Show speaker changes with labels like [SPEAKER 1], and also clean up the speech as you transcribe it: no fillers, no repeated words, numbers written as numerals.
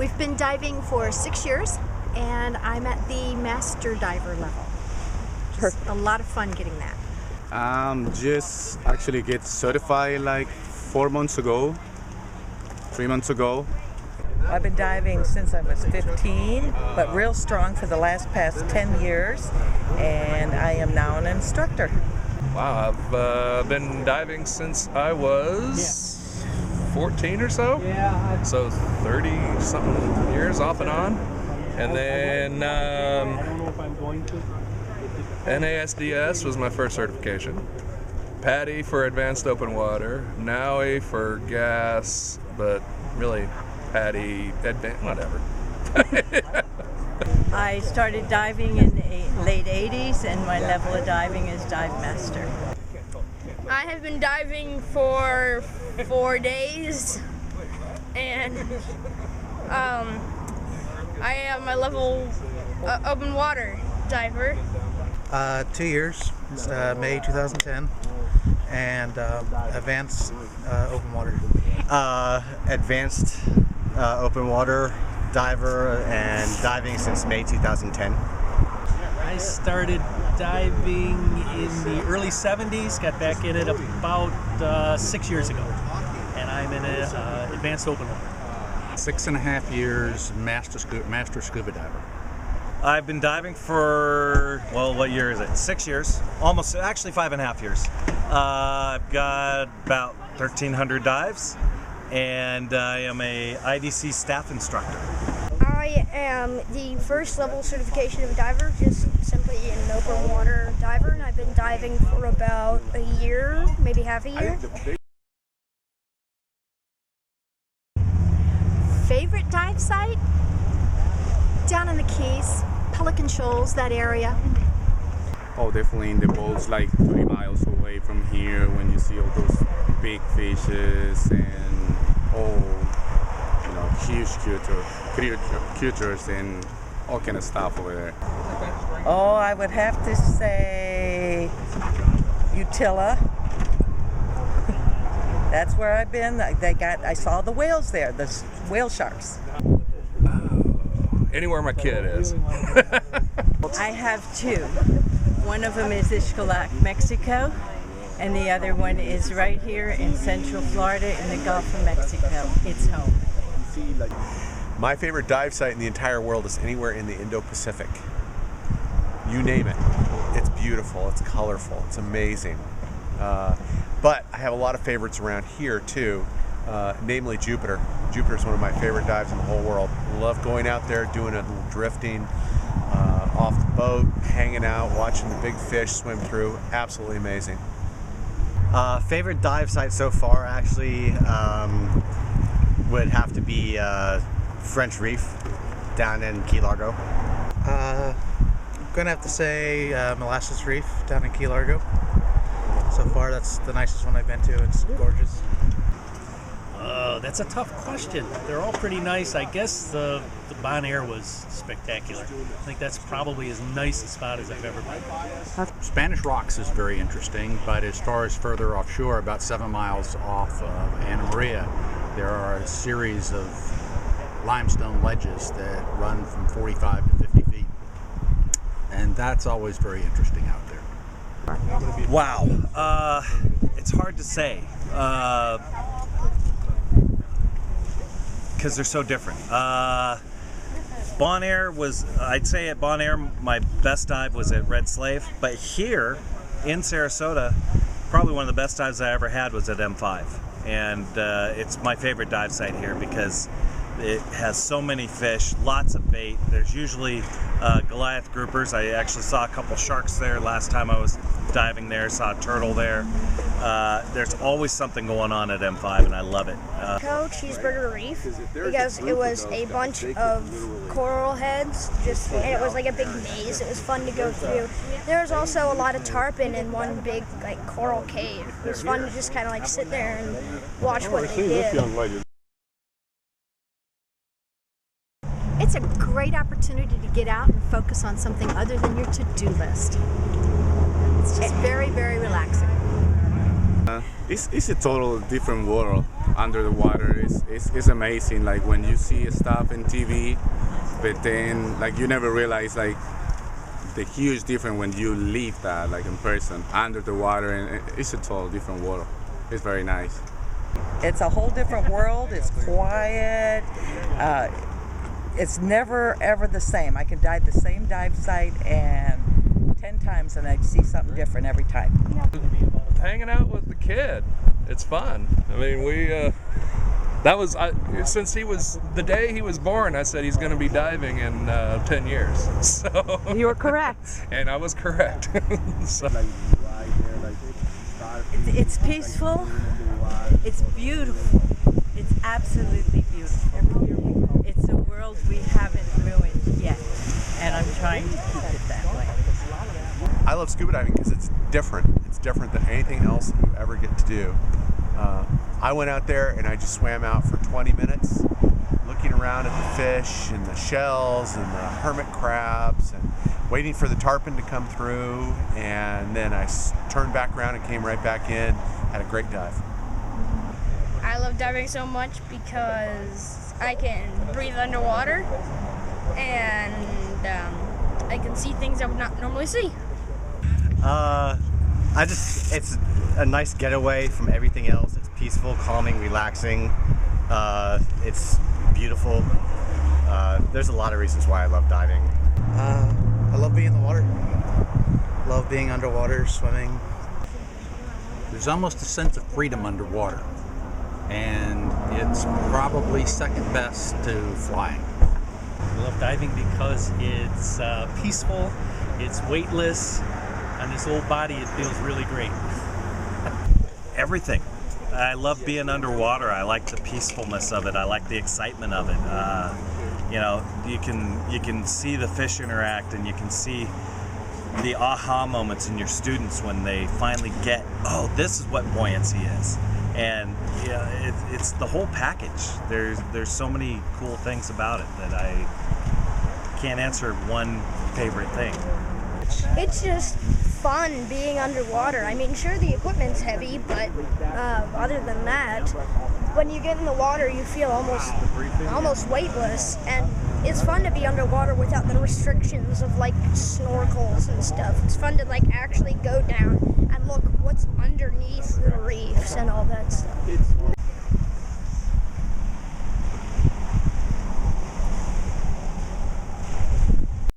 [SPEAKER 1] We've been diving for 6 years, and I'm at the master diver level. Just a lot of fun getting that.
[SPEAKER 2] Just actually get certified like 3 months ago.
[SPEAKER 3] I've been diving since I was 15, but real strong for the past 10 years, and I am now an instructor.
[SPEAKER 4] Wow, I've been diving since I was 14 or so. So 30-something years off and on. And then NASDS was my first certification. PADI for advanced open water, NAUI for gas, but really PADI, advanced, whatever.
[SPEAKER 5] I started diving in the late 80s, and my level of diving is Dive Master.
[SPEAKER 6] I have been diving for 4 days, and I am a level open water diver.
[SPEAKER 7] 2 years, May 2010, and advanced open water.
[SPEAKER 8] Advanced open water diver and diving since May 2010.
[SPEAKER 9] I started diving in the early 70s, got back in it about 6 years ago, and I'm in advanced open water.
[SPEAKER 10] 6.5 years, master scuba diver.
[SPEAKER 11] I've been diving for, well, what year is it? 6 years, almost, actually 5.5 years. I've got about 1,300 dives, and I am a IDC staff instructor.
[SPEAKER 12] I am the first level certification of a diver, just simply an open water diver, and I've been diving for about a year, maybe half a year.
[SPEAKER 1] Favorite dive site? Down in the Keys, Pelican Shoals, that area.
[SPEAKER 2] Oh, definitely in the boats like 3 miles away from here when you see all those big fishes and huge creatures and all kind of stuff over there.
[SPEAKER 3] Oh, I would have to say Utila. That's where I've been. I saw the whales there, the whale sharks.
[SPEAKER 4] Anywhere my kid is.
[SPEAKER 5] I have two. One of them is Xcalac, Mexico, and the other one is right here in Central Florida in the Gulf of Mexico. It's home.
[SPEAKER 13] My favorite dive site in the entire world is anywhere in the Indo-Pacific. You name it. It's beautiful, it's colorful, it's amazing. But I have a lot of favorites around here too, namely Jupiter. Jupiter is one of my favorite dives in the whole world. Love going out there, doing a little drifting off the boat, hanging out, watching the big fish swim through. Absolutely amazing.
[SPEAKER 8] Favorite dive site so far actually would have to be French Reef down in Key Largo.
[SPEAKER 7] I'm gonna have to say Molasses Reef down in Key Largo. So far, that's the nicest one I've been to. It's gorgeous.
[SPEAKER 9] That's a tough question. They're all pretty nice. I guess the Bonaire was spectacular. I think that's probably as nice a spot as I've ever been.
[SPEAKER 10] Spanish Rocks is very interesting, but as far as further offshore, about 7 miles off of Anna Maria, there are a series of limestone ledges that run from 45 to 50 feet. And that's always very interesting out there.
[SPEAKER 11] Wow, it's hard to say because they're so different. Bonaire was, I'd say at Bonaire my best dive was at Red Slave, but here in Sarasota, probably one of the best dives I ever had was at M5, and it's my favorite dive site here because it has so many fish, lots of bait. There's usually Goliath groupers. I actually saw a couple sharks there last time I was diving there, saw a turtle there. There's always something going on at M5 and I love it.
[SPEAKER 12] Cheeseburger Reef, because it was a bunch of coral heads, and it was like a big maze. It was fun to go through. There was also a lot of tarpon in one big coral cave. It was fun to just kind of sit there and watch what they did.
[SPEAKER 1] It's a great opportunity to get out and focus on something other than your to-do list. It's just very, very relaxing.
[SPEAKER 2] It's a total different world. under the water is amazing. Like when you see stuff in TV, but then like you never realize like the huge difference when you leave that like in person under the water, and it's a total different world. It's very nice.
[SPEAKER 3] It's a whole different world. It's quiet. It's never ever the same. I can dive the same dive site and 10 times and I'd see something different every time.
[SPEAKER 4] Hanging out with the kid, it's fun. I mean, since he was, the day he was born, I said he's going to be diving in 10 years. So
[SPEAKER 5] You were correct.
[SPEAKER 4] And I was correct. So.
[SPEAKER 5] It's peaceful. It's beautiful. It's absolutely beautiful. It's a world we haven't ruined yet, and I'm trying to keep it that way.
[SPEAKER 13] I love scuba diving because it's different. It's different than anything else you ever get to do. I went out there and I just swam out for 20 minutes looking around at the fish and the shells and the hermit crabs and waiting for the tarpon to come through, and then I turned back around and came right back in. Had a great dive.
[SPEAKER 6] I love diving so much because I can breathe underwater and I can see things I would not normally see.
[SPEAKER 8] It's a nice getaway from everything else. It's peaceful, calming, relaxing. It's beautiful. There's a lot of reasons why I love diving.
[SPEAKER 7] I love being in the water. Love being underwater, swimming.
[SPEAKER 10] There's almost a sense of freedom underwater, and it's probably second best to flying.
[SPEAKER 9] I love diving because it's peaceful, it's weightless. On this old body, it feels really great.
[SPEAKER 11] Everything. I love being underwater. I like the peacefulness of it. I like the excitement of it. You can see the fish interact, and you can see the aha moments in your students when they finally get, oh, this is what buoyancy is. And it's the whole package. There's so many cool things about it that I can't answer one favorite thing.
[SPEAKER 12] It's just fun being underwater. I mean, sure, the equipment's heavy, but other than that, when you get in the water, you feel almost weightless, and it's fun to be underwater without the restrictions of like snorkels and stuff. It's fun to like actually go down and look what's underneath the reefs and all that stuff.